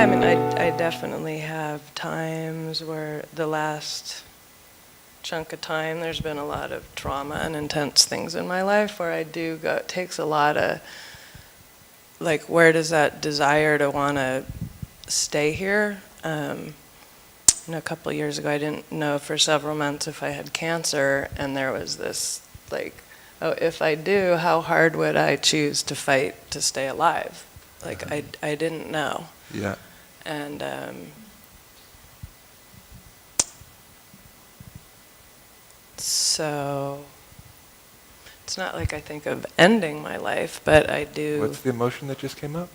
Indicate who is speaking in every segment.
Speaker 1: I mean, I definitely have times where the last chunk of time, there's been a lot of trauma and intense things in my life where I do go, it takes a lot of, like, where does that desire to want to stay here? A couple of years ago, I didn't know for several months if I had cancer, and there was this, like, oh, if I do, how hard would I choose to fight to stay alive? Like, I didn't know.
Speaker 2: Yeah.
Speaker 1: And so it's not like I think of ending my life, but I do.
Speaker 2: What's the emotion that just came up?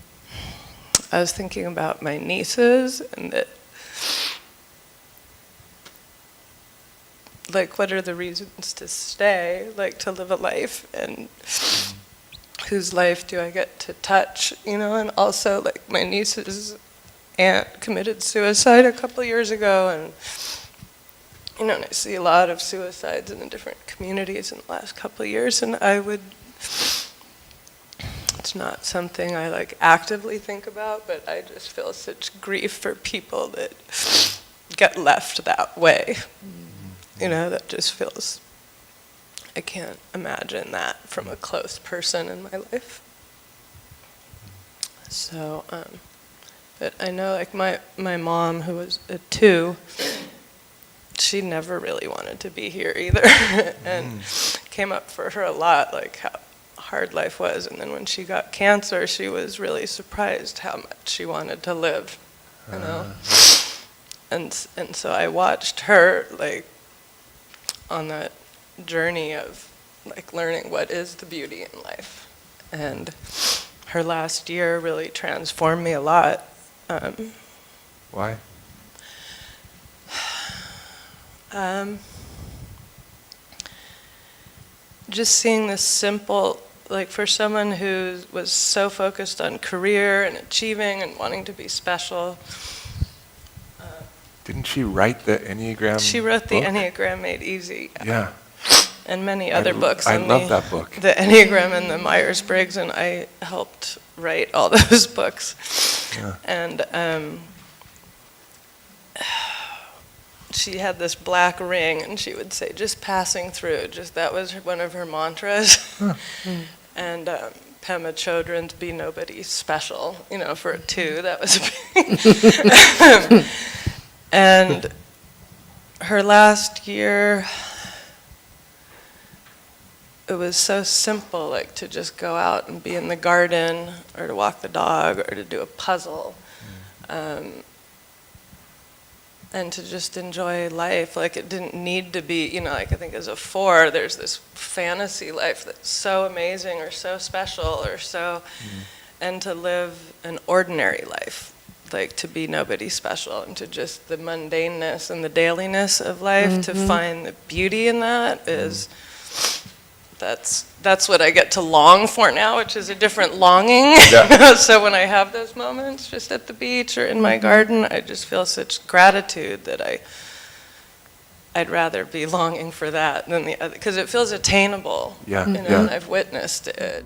Speaker 1: I was thinking about my nieces and that, like, what are the reasons to stay, like, to live a life, and whose life do I get to touch, you know? And also, like, my niece's aunt committed suicide a couple years ago, and, you know, and I see a lot of suicides in the different communities in the last couple of years, and it's not something I, like, actively think about, but I just feel such grief for people that get left that way. You know, that just feels, I can't imagine that from a close person in my life. So, but I know, like, my mom, who was a 2, she never really wanted to be here either. And came up for her a lot, like, how hard life was. And then when she got cancer, she was really surprised how much she wanted to live, you know? And so I watched her, like, on that journey of, like, learning what is the beauty in life. And her last year really transformed me a lot.
Speaker 2: Why?
Speaker 1: Just seeing this simple, like, for someone who was so focused on career and achieving and wanting to be special.
Speaker 2: Didn't she write the Enneagram
Speaker 1: She wrote the
Speaker 2: book?
Speaker 1: Enneagram Made Easy.
Speaker 2: Yeah.
Speaker 1: And many other books.
Speaker 2: I love that book.
Speaker 1: The Enneagram and the Myers-Briggs, and I helped write all those books.
Speaker 2: Yeah.
Speaker 1: And she had this black ring, and she would say, just passing through. Just that was one of her mantras. And Pema Chodron's Be Nobody Special, you know, for a 2, that was a big. And her last year, it was so simple, like, to just go out and be in the garden, or to walk the dog, or to do a puzzle. And to just enjoy life. Like, it didn't need to be, you know, like, I think as a 4, there's this fantasy life that's so amazing or so special or so, and to live an ordinary life, like, to be nobody special, and to just the mundaneness and the dailiness of life, to find the beauty in that is, that's what I get to long for now, which is a different longing. Yeah. So when I have those moments just at the beach or in my garden, I just feel such gratitude that I'd rather be longing for that than the other, because it feels attainable.
Speaker 2: Yeah.
Speaker 1: You know, and I've witnessed it.